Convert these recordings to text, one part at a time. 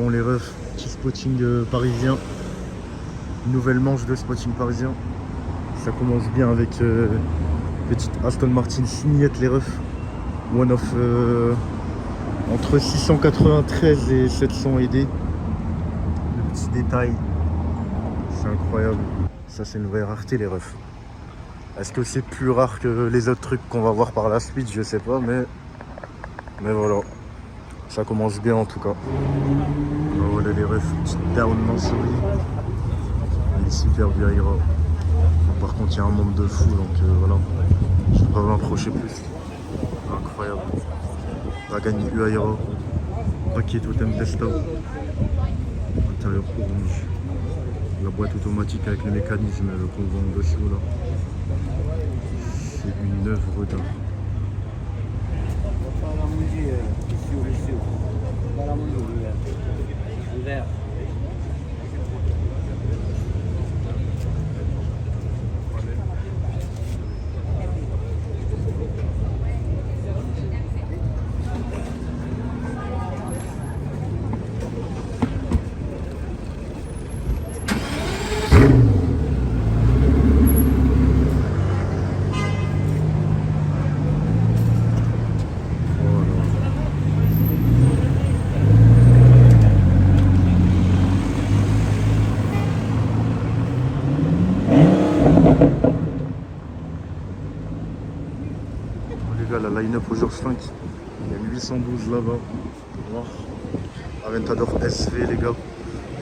Bon les refs, petit spotting parisien. Nouvelle manche de spotting parisien. Ça commence bien avec petite Aston Martin signette les refs. One of entre 693 et 700 ED. Le petit détail, c'est incroyable. Ça c'est une vraie rareté les refs. Est-ce que c'est plus rare que les autres trucs qu'on va voir par la suite? Je sais pas, mais voilà. Ça commence bien en tout cas. Voilà les refs, petite down Mansouri. Il est super bien Aira. Par contre il y a un monde de fou donc voilà. Je ne peux pas m'approcher plus. Incroyable. On va gagner Aira. Paquet totem Besta. Intérieur orange. La boîte automatique avec le mécanisme qu'on voit en dessous là. C'est une œuvre d'art. La line-up aux heures 5, il y a 812 là-bas, noir. Aventador SV les gars,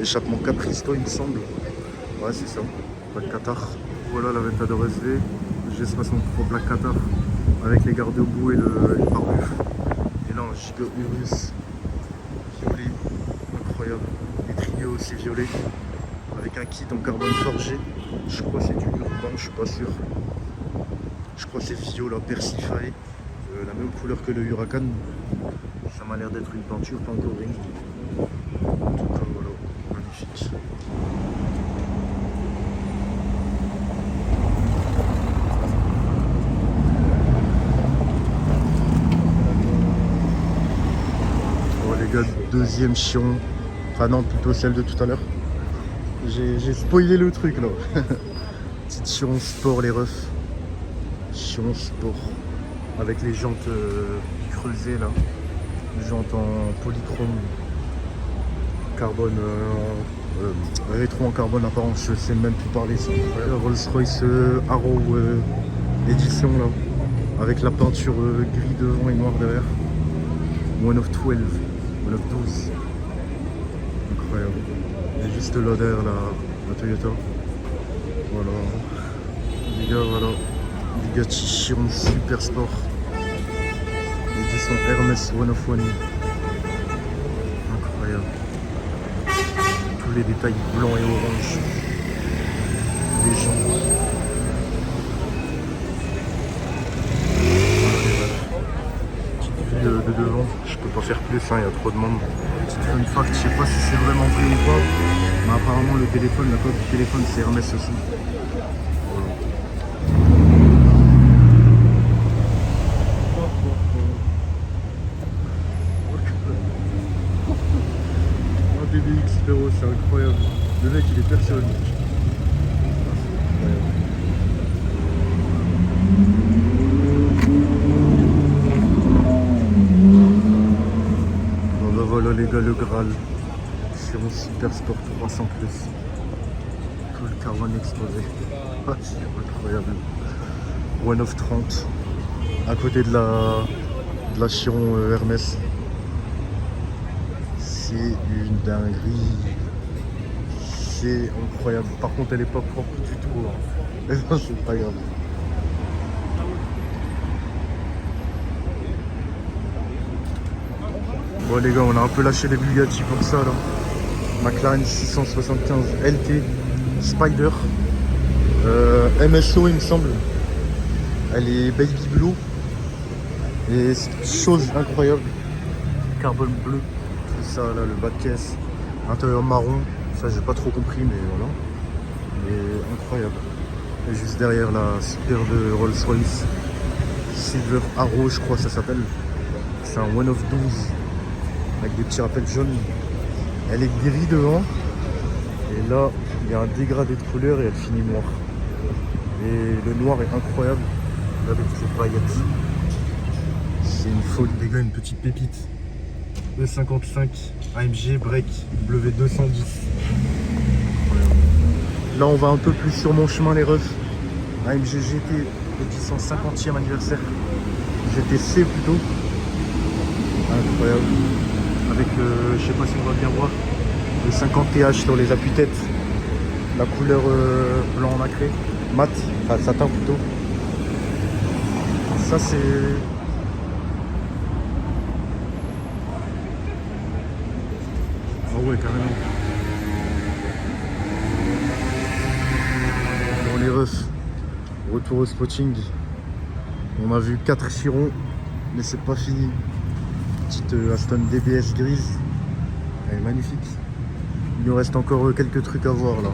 échappement Capristo il me semble. Ouais c'est ça, Black Qatar. Voilà l'Aventador SV, G63 Black Qatar, avec les garde-boue et le pare-buff. Et là un giga Urus, violet, incroyable. Les trios aussi violets, avec un kit en carbone forgé. Je crois que c'est du urbain, je suis pas sûr. Je crois que c'est viola Persify. La même couleur que le Huracan. Ça m'a l'air d'être une peinture Pangoring. En tout cas voilà, magnifique. Bon les gars, deuxième chiron. Enfin non, plutôt celle de tout à l'heure. J'ai spoilé le truc là. Petite chiron sport les refs. Chiron sport. Avec les jantes creusées là, les jantes en polychrome, carbone, rétro en carbone apparent, je sais même plus parler ça. Rolls-Royce Arrow édition là, avec la peinture gris devant et noir derrière. One of 12, One of 12. Incroyable. Et juste là derrière la Toyota. Voilà. Les gars, voilà. Bugatti Chiron Super Sport. Édition Hermès One of One. Incroyable. Tous les détails blancs et orange. Les gens. Petite vue de devant. Je peux pas faire plus, hein, il y a trop de monde. Petite fun fact, je sais pas si c'est vraiment vrai ou pas. Mais apparemment le téléphone, la coque du téléphone c'est Hermès aussi. BBX frérot, c'est incroyable. Le mec il est personne. Bon bah voilà les gars, le Graal. Chiron Super Sport 300 plus. Tout le carbone exposé. Ah, c'est incroyable. One of 30. À côté de la Chiron Hermès. C'est une dinguerie. C'est incroyable. Par contre, elle est pas propre du tout. Hein. C'est pas grave. Bon les gars, on a un peu lâché les Bugatti pour ça là. McLaren 675 LT Spider. MSO il me semble. Elle est baby blue. Et chose incroyable. Carbone bleu. Ça là, le bas de caisse, intérieur marron, ça j'ai pas trop compris mais voilà, mais incroyable. Et juste derrière la superbe Rolls-Royce Silver Arrow je crois que ça s'appelle, c'est un One of 12 avec des petits rappels jaunes, Elle est gris devant. Et là, il y a un dégradé de couleur et elle finit noire. Et le noir est incroyable avec les paillettes. C'est une folie, les gars, une petite pépite. E55 AMG Break W210. Là, on va un peu plus sur mon chemin, les refs. AMG GT, édition 50e anniversaire. GTC plutôt. Incroyable. Avec, je sais pas si on va bien voir, le 50TH sur les appuis-têtes. La couleur blanc nacré. Mat, enfin satin plutôt. Ça, c'est... Ah ouais, carrément. Bon, les refs, retour au spotting. On a vu 4 chirons, mais c'est pas fini. Petite Aston DBS grise. Elle est magnifique. Il nous reste encore quelques trucs à voir là.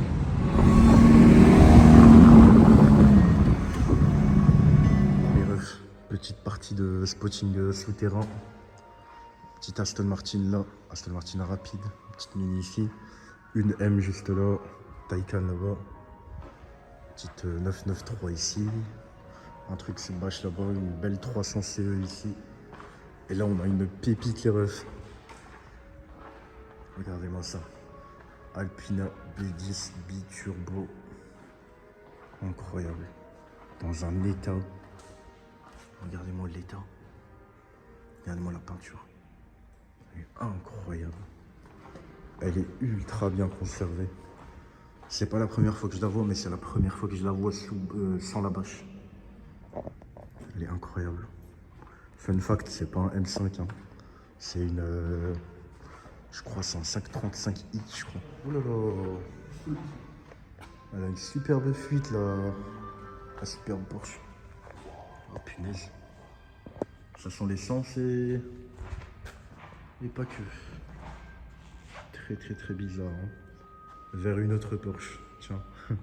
Les refs, petite partie de spotting souterrain. Petite Aston Martin là, Aston Martin rapide, petite mini ici, une M juste là, Taycan là-bas, petite 993 ici, un truc c'est bâche là-bas, une belle 300 CE ici, et là on a une pépite les refs. Regardez-moi ça, Alpina B10 Biturbo, incroyable, dans un état, regardez-moi l'état, regardez-moi la peinture. Incroyable. Elle est ultra bien conservée. C'est pas la première fois que je la vois, mais c'est la première fois que je la vois sans la bâche. Elle est incroyable. Fun fact, c'est pas un M5. Hein. C'est une... je crois c'est un 535i, je crois. Oh là là. Elle a une superbe fuite, là. La superbe Porsche. Oh punaise. Ça sent l'essence et pas que. Très bizarre. Hein. Vers une autre Porsche. Tiens. Aïe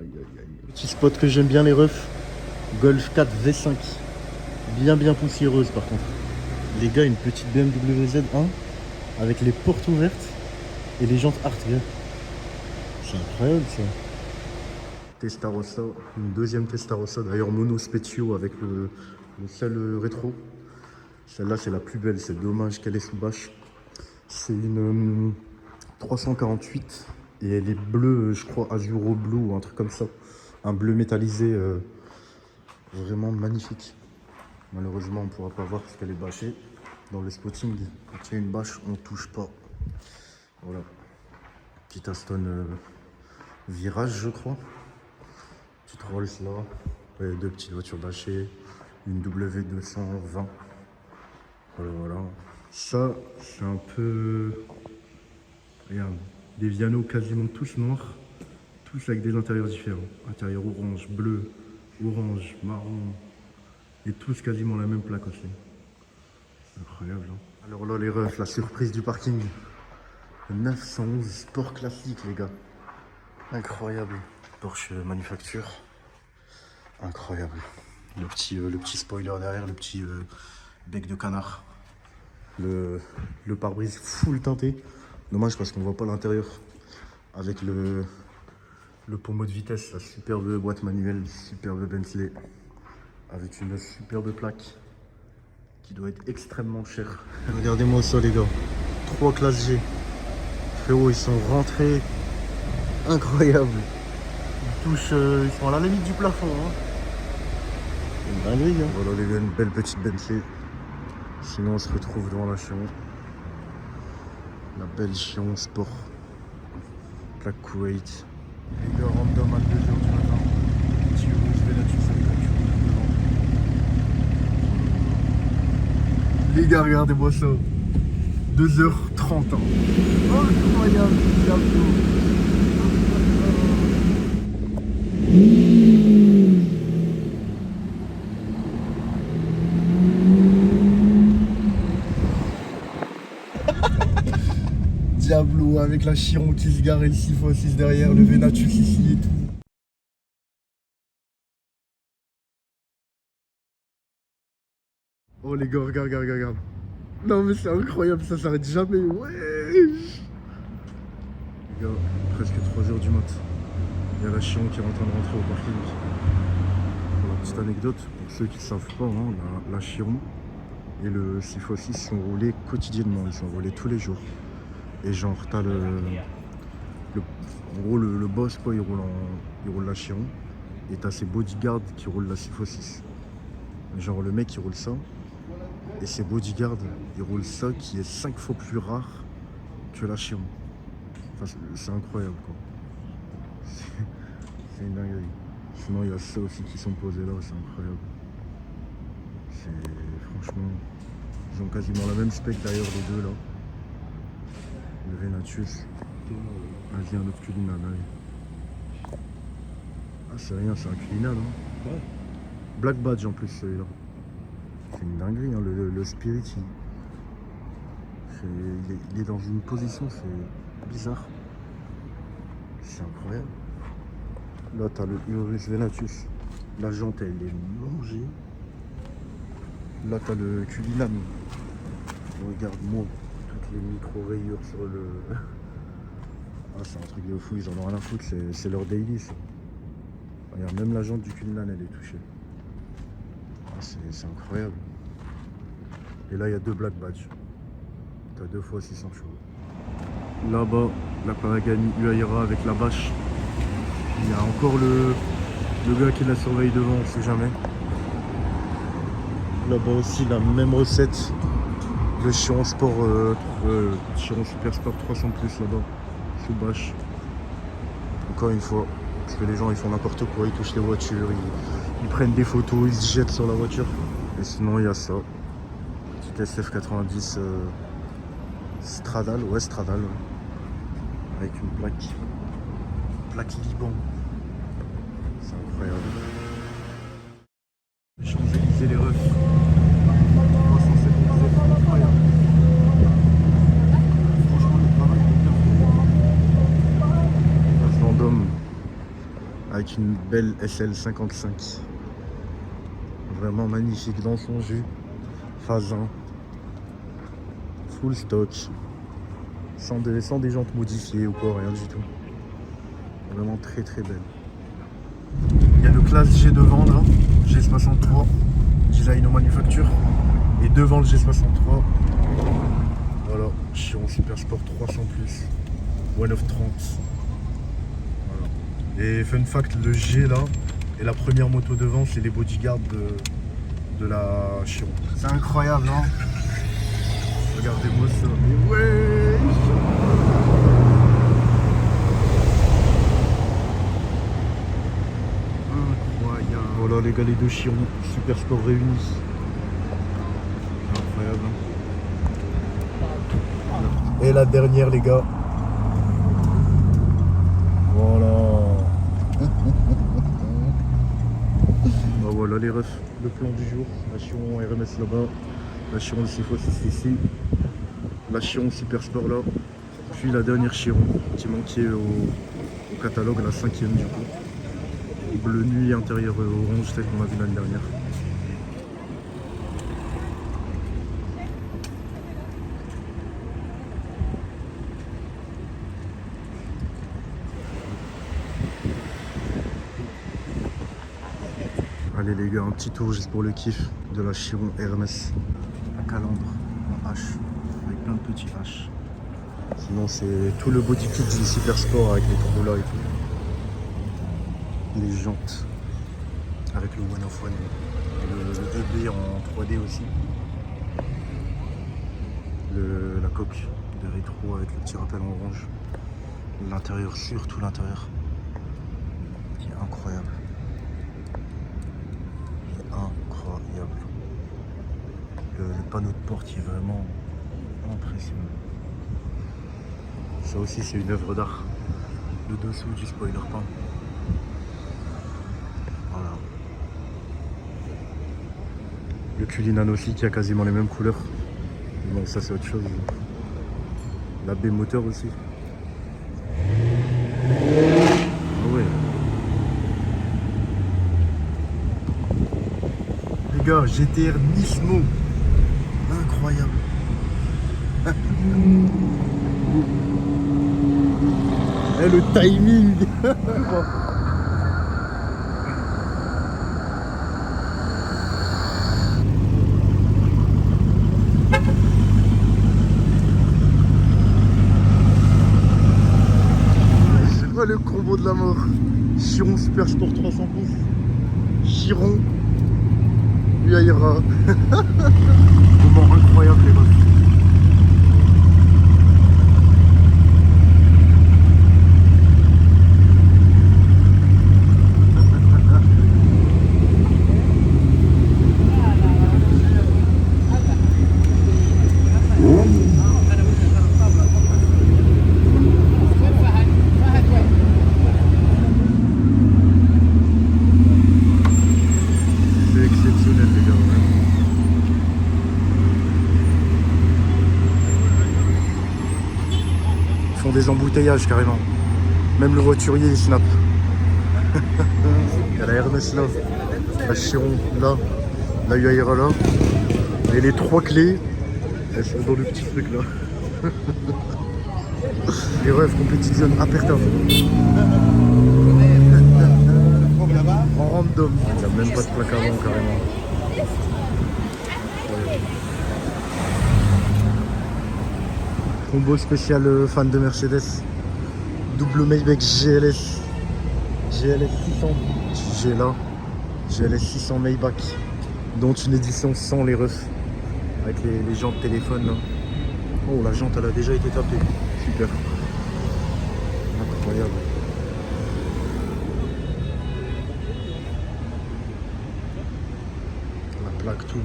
aïe aïe. Petit spot que j'aime bien les refs. Golf 4 V5. Bien poussiéreuse par contre. Les gars, une petite BMW Z1 avec les portes ouvertes et les jantes Art. C'est incroyable ça. Testarossa, une deuxième Testarossa, d'ailleurs mono spéciaux avec le seul rétro. Celle-là c'est la plus belle, c'est dommage qu'elle est sous bâche. C'est une 348 et elle est bleue, je crois Azuro Blue ou un truc comme ça. Un bleu métallisé vraiment magnifique. Malheureusement on ne pourra pas voir parce qu'elle est bâchée. Dans le spotting, quand il y a une bâche, on ne touche pas. Voilà. Petite Aston Virage je crois. Petite Rolls là. Ouais, deux petites voitures bâchées. Une W220. Voilà. Ça, c'est un peu... Regarde, des Viano quasiment tous noirs, tous avec des intérieurs différents. Intérieur orange, bleu, orange, marron, et tous quasiment la même plaque aussi. Incroyable, hein. Alors là, les refs, la surprise du parking. Le 911 Sport classique, les gars. Incroyable. Porsche manufacture. Incroyable. Le petit spoiler derrière, le petit bec de canard. Le pare-brise full teinté. Dommage parce qu'on voit pas l'intérieur. Avec le pommeau de vitesse, la superbe boîte manuelle, superbe Bentley. Avec une superbe plaque qui doit être extrêmement chère. Regardez-moi ça les gars. 3 classes G. Frérot, ils sont rentrés. Incroyable. Ils sont à la limite du plafond. Hein. C'est une dinguerie. Hein. Voilà les gars, une belle petite Bentley. Sinon on se retrouve devant la Chiron. La belle Chiron Sport. Plaque Kuwait. Les gars, random à 2h du matin. Petit rouge Venatus avec la Turin devant. Les gars, regardez-moi ça. 2h30. Hein. Incroyable, Diablo. Diablo avec la Chiron qui se gare et le 6x6 derrière, le Venatus ici et tout. Oh les gars, regarde. Non mais c'est incroyable, ça s'arrête jamais. Ouais. Les gars, presque 3h du mat. Il y a la Chiron qui est en train de rentrer au parking. Pour la petite anecdote, pour ceux qui ne savent pas, hein, la Chiron et le 6x6 sont roulés quotidiennement, ils sont roulés tous les jours. Et genre, t'as en gros, le boss, quoi, il roule la Chiron. Et t'as ses bodyguards qui roulent la 6x6. Genre, le mec, il roule ça. Et ses bodyguards, ils roulent ça qui est 5 fois plus rare que la Chiron. Enfin, c'est incroyable, quoi. C'est une dinguerie. Sinon, il y a ça aussi qui sont posés là, c'est incroyable. Franchement, ils ont quasiment la même spec d'ailleurs, les deux là. Le Venatus. Vas-y, un autre Cullinan, allez. Ah, c'est rien, c'est un Cullinan, hein. Ouais. Black Badge en plus, celui-là. C'est une dinguerie, hein. Le Spirit, il est dans une position, c'est bizarre. C'est incroyable. Là, t'as le Urus Venatus. La jante, elle est mangée. Là, t'as le Cullinan. Regarde-moi toutes les micro-rayures sur le... Ah, c'est un truc de fou, ils en ont rien à foutre, c'est leur daily, ça. Regarde, même la jante du Cullinan, elle est touchée. Ah, c'est incroyable. Et là, il y a 2 Black Badge. T'as 2 fois 600 chevaux. Là-bas, la Pagani Huayra avec la bâche. Il y a encore le gars qui la surveille devant, on sait jamais. Là-bas aussi, la même recette. Le Chiron Sport, Chiron Super Sport 300 plus là-bas, sous bâche. Encore une fois, parce que les gens ils font n'importe quoi, ils touchent les voitures, ils prennent des photos, ils se jettent sur la voiture. Et sinon, il y a ça. Petite SF90 Stradale, ouais, Stradale. Ouais. Avec une plaque Liban. C'est incroyable. Champs-Élysées, les refs. 370 euros, incroyable. Franchement, le travail est bien fait. Vendôme avec une belle SL55. Vraiment magnifique dans son jus. Phase 1. Full stock. Sans des jantes modifiées ou quoi, rien du tout. Vraiment très très belle. Il y a le classe G devant là, G63, design au manufacture. Et devant le G63, voilà, Chiron Super Sport 300 plus, One of 30. Voilà. Et fun fact, le G là, et la première moto devant, c'est les bodyguards de la Chiron. C'est incroyable, hein? Regardez-moi ça, mais ouais! Incroyable! Voilà les gars, les 2 Chiron, Super Sport réunis. Incroyable, hein? Et la dernière, les gars. Voilà. Bah voilà les refs, le plan du jour. La Chiron RMS là-bas, la Chiron 6x6 ici, la Chiron Super Sport là, puis la dernière Chiron qui manquait au catalogue, la 5e du coup. Bleu nuit, intérieur orange, telle qu'on a vu l'année dernière. Allez les gars, un petit tour juste pour le kiff de la Chiron Hermès. La calandre en H, avec plein de petits H. Sinon c'est tout le body kit du Super Sport avec les trous là et tout. Les jantes avec le One of One. Le EB en 3D aussi. La coque de rétro avec le petit rappel en orange. L'intérieur, surtout l'intérieur, qui est incroyable. Incroyable. Le panneau de porte est vraiment impressionnant. Ça aussi c'est une œuvre d'art. Le dessous du spoiler peint. Voilà. Le Cullinan aussi qui a quasiment les mêmes couleurs. Bon ça c'est autre chose. La baie moteur aussi. Ah ouais. Les gars, GTR Nismo. Incroyable. Eh, le timing. C'est pas le combo de la mort. Chiron Super Sport 300 pouces. Chiron. Uaira. Moment incroyable les meufs. C'est exceptionnel les gars. Vraiment. Ils font des embouteillages carrément. Même le voiturier il snap. Il y a la Hermès là, la Chiron là, la Uaira là. Et les 3 clés, elles sont dans le petit truc là. Les rêves compétitionnent à perte à fond. En random. Il n'y a même pas de plaque avant carrément. Combo spécial fan de Mercedes. Double Maybach GLS. GLS 600. J'ai là. GLS 600 Maybach. Dont une édition sans les refs. Avec les jantes téléphone là. Oh, la jante elle a déjà été tapée. Super. Incroyable. La plaque, tout.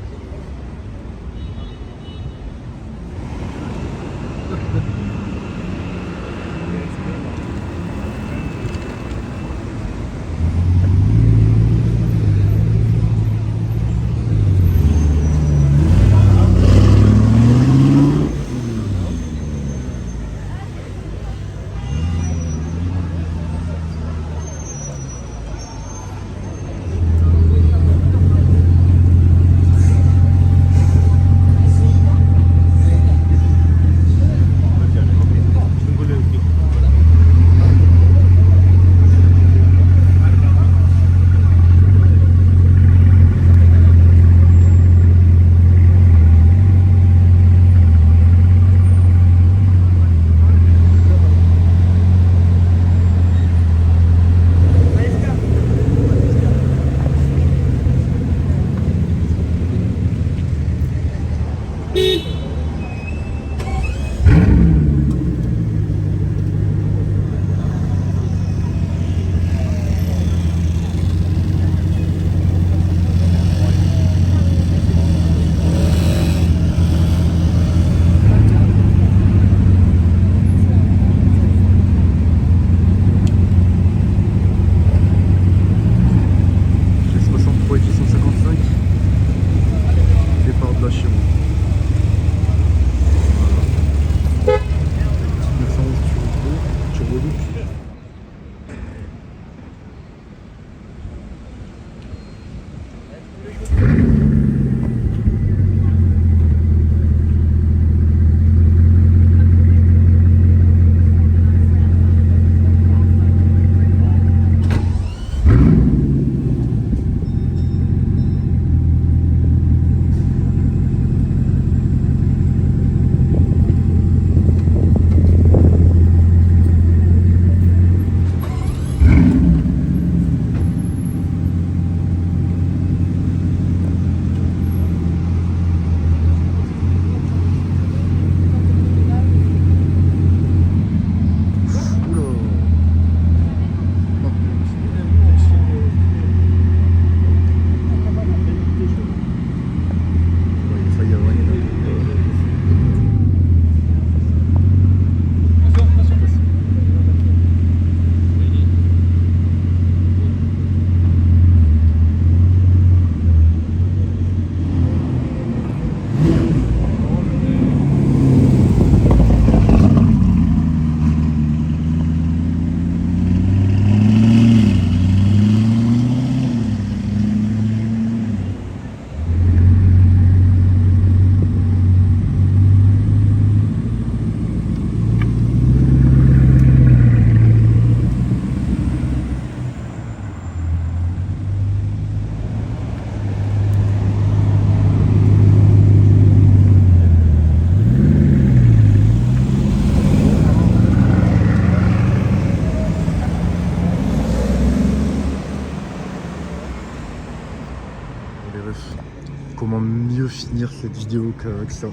finir cette vidéo qu'avec ça.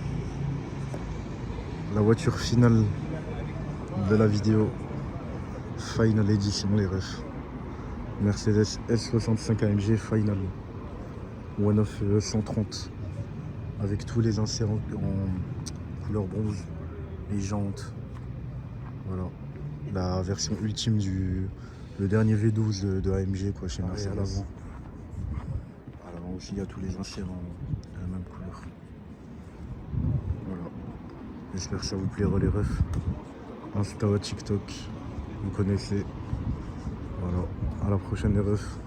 La voiture finale de la vidéo. Final Edition les refs. Mercedes S65 AMG Final. One of 130. Avec tous les inserts en couleur bronze. Les jantes. Voilà. La version ultime le dernier V12 de AMG quoi, chez Mercedes. À l'avant aussi, il y a tous les inserts de la même couleur. Voilà. J'espère que ça vous plaira les refs. Insta, TikTok, vous connaissez. Voilà. À la prochaine les refs.